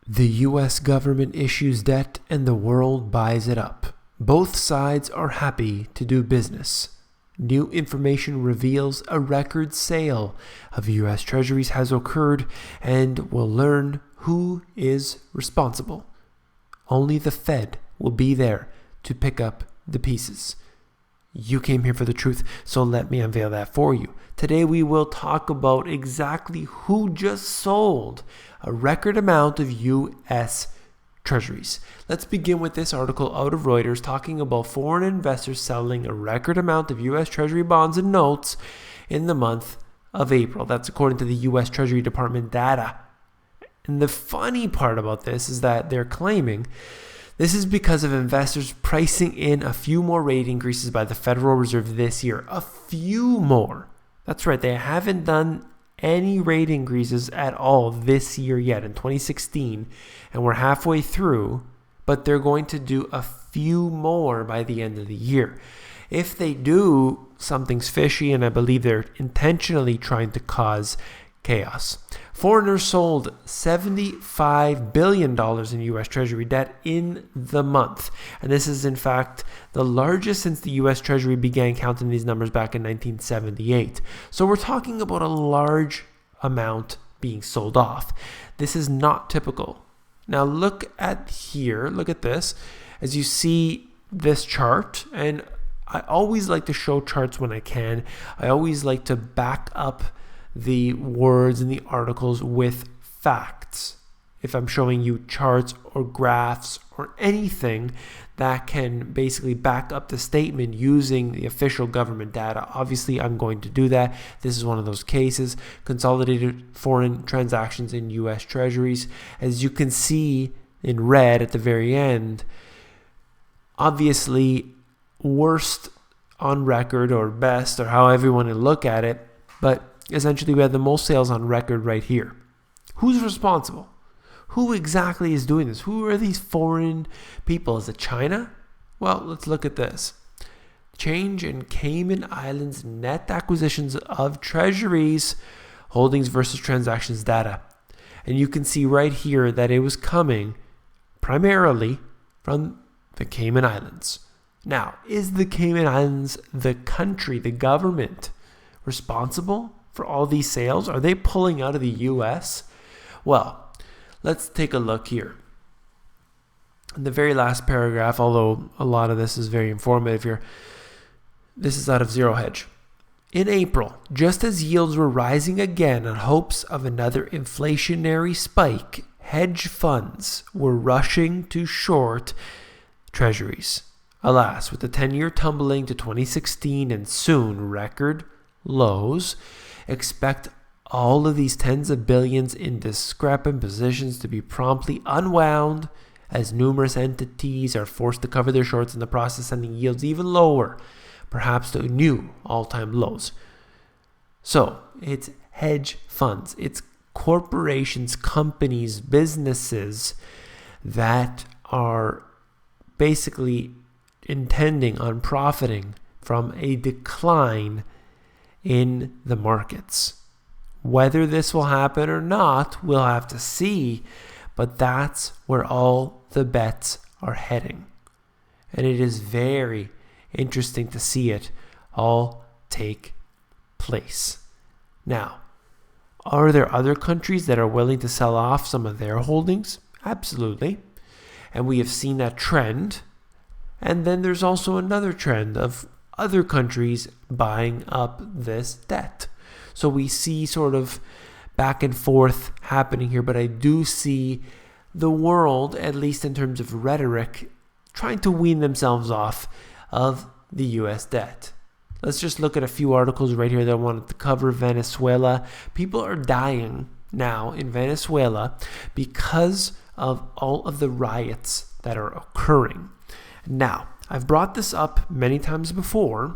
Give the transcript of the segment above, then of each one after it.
The U.S. government issues debt and the world buys it up. Both sides are happy to do business. New information reveals a record sale of U.S. Treasuries has occurred, and we'll learn who is responsible. Only the Fed will be there to pick up the pieces. You came here for the truth, so let me unveil that for you. Today we will talk about exactly who just sold a record amount of U.S. Treasuries. Let's begin with this article out of Reuters talking about foreign investors selling a record amount of U.S. Treasury bonds and notes in the month of April. That's according to the U.S. Treasury Department data. And the funny part about this is that they're claiming this is because of investors pricing in a few more rate increases by the Federal Reserve this year. A few more. That's right, they haven't done any rate increases at all this year yet in 2016, and we're halfway through, but they're going to do a few more by the end of the year. If they do, something's fishy, and I believe they're intentionally trying to cause chaos. Foreigners sold $75 billion in U.S. Treasury debt in the month. And this is, in fact, the largest since the U.S. Treasury began counting these numbers back in 1978. So we're talking about a large amount being sold off. This is not typical. Now look at this. As you see this chart, and I always like to show charts when I can. I always like to back up the words in the articles with facts. If I'm showing you charts or graphs or anything that can basically back up the statement using the official government data, obviously I'm going to do that. This is one of those cases. Consolidated foreign transactions in U.S. Treasuries. As you can see in red at the very end, obviously worst on record or best or however you want to look at it, but essentially, we have the most sales on record right here. Who's responsible? Who exactly is doing this? Who are these foreign people? Is it China? Well, let's look at this. Change in Cayman Islands net acquisitions of treasuries, holdings versus transactions data. And you can see right here that it was coming primarily from the Cayman Islands. Now, is the Cayman Islands the country, the government, responsible for all these sales? Are they pulling out of the U.S.? Well, let's take a look here. In the very last paragraph, although a lot of this is very informative here, this is out of Zero Hedge. In April, just as yields were rising again on hopes of another inflationary spike, hedge funds were rushing to short treasuries. Alas, with the 10-year tumbling to 2016 and soon record lows, expect all of these tens of billions in discrepant positions to be promptly unwound as numerous entities are forced to cover their shorts in the process, sending yields even lower, perhaps to new all-time lows. So it's hedge funds, it's corporations, companies, businesses that are basically intending on profiting from a decline in the markets. Whether this will happen or not, we'll have to see, but that's where all the bets are heading. And it is very interesting to see it all take place. Now, are there other countries that are willing to sell off some of their holdings? Absolutely. And we have seen that trend. And then there's also another trend of other countries buying up this debt. So we see sort of back and forth happening here, but I do see the world, at least in terms of rhetoric, trying to wean themselves off of the U.S. debt. Let's just look at a few articles right here that I wanted to cover. Venezuela. People are dying now in Venezuela because of all of the riots that are occurring. Now, I've brought this up many times before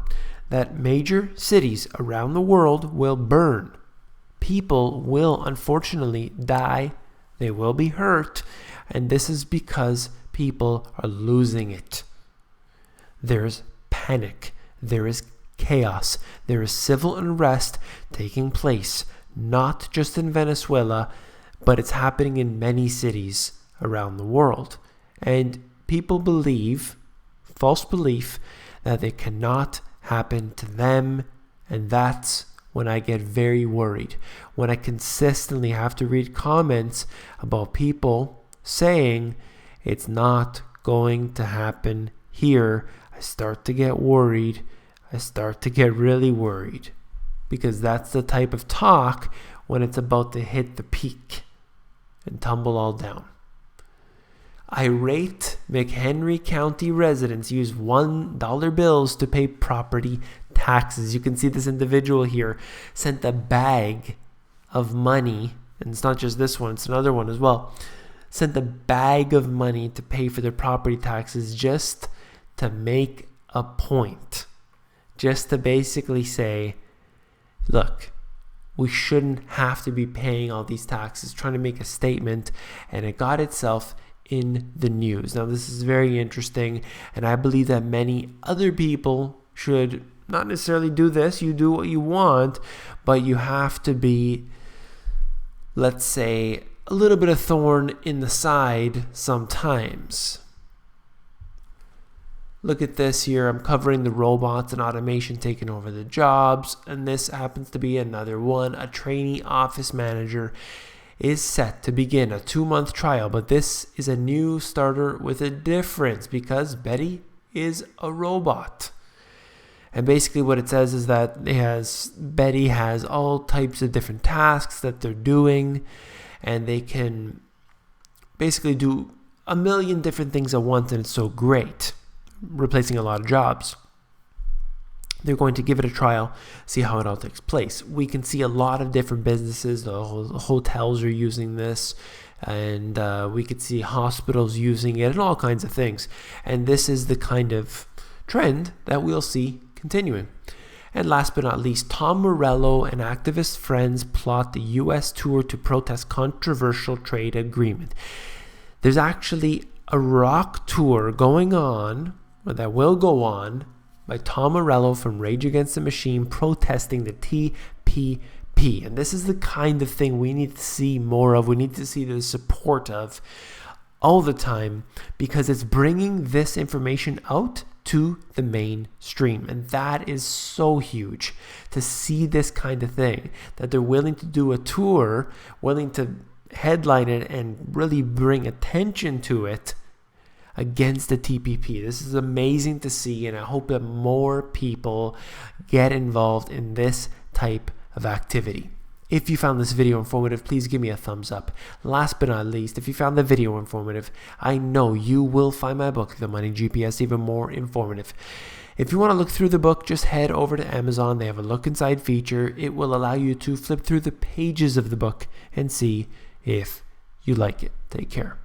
that major cities around the world will burn. People will unfortunately die. They will be hurt. And this is because people are losing it. There's panic. There is chaos. There is civil unrest taking place, not just in Venezuela, but it's happening in many cities around the world. And people believe, false belief, that it cannot happen to them. And that's when I get very worried. When I consistently have to read comments about people saying it's not going to happen here, I start to get worried. I start to get really worried, because that's the type of talk when it's about to hit the peak and tumble all down. Irate McHenry County residents use $1 bills to pay property taxes. You can see this individual here sent a bag of money, and it's not just this one, it's another one as well. Sent a bag of money to pay for their property taxes, just to make a point. Just to basically say, look, we shouldn't have to be paying all these taxes, trying to make a statement, and it got itself in the news. Now, this is very interesting, and I believe that many other people should not necessarily do this. You do what you want, but you have to be, let's say, a little bit of thorn in the side sometimes. Look at this here. I'm covering the robots and automation taking over the jobs, and this happens to be another one. A trainee office manager is set to begin a 2-month trial, but this is a new starter with a difference, because Betty is a robot. And basically what it says is that Betty has all types of different tasks that they're doing, and they can basically do a million different things at once, and it's so great, replacing a lot of jobs. They're going to give it a trial, see how it all takes place. We can see a lot of different businesses. The hotels are using this, and we could see hospitals using it, and all kinds of things. And this is the kind of trend that we'll see continuing. And last but not least, Tom Morello and activist friends plot the U.S. tour to protest controversial trade agreement. There's actually a rock tour going on, or that will go on, by Tom Morello from Rage Against the Machine, protesting the TPP. And this is the kind of thing we need to see more of. We need to see the support of all the time, because it's bringing this information out to the mainstream. And that is so huge, to see this kind of thing, that they're willing to do a tour, willing to headline it and really bring attention to it against the TPP. This is amazing to see, and I hope that more people get involved in this type of activity. If you found this video informative, please give me a thumbs up. Last but not least, if you found the video informative, I know you will find my book, The Money GPS, even more informative. If you want to look through the book, just head over to Amazon. They have a look inside feature. It will allow you to flip through the pages of the book and see if you like it. Take care.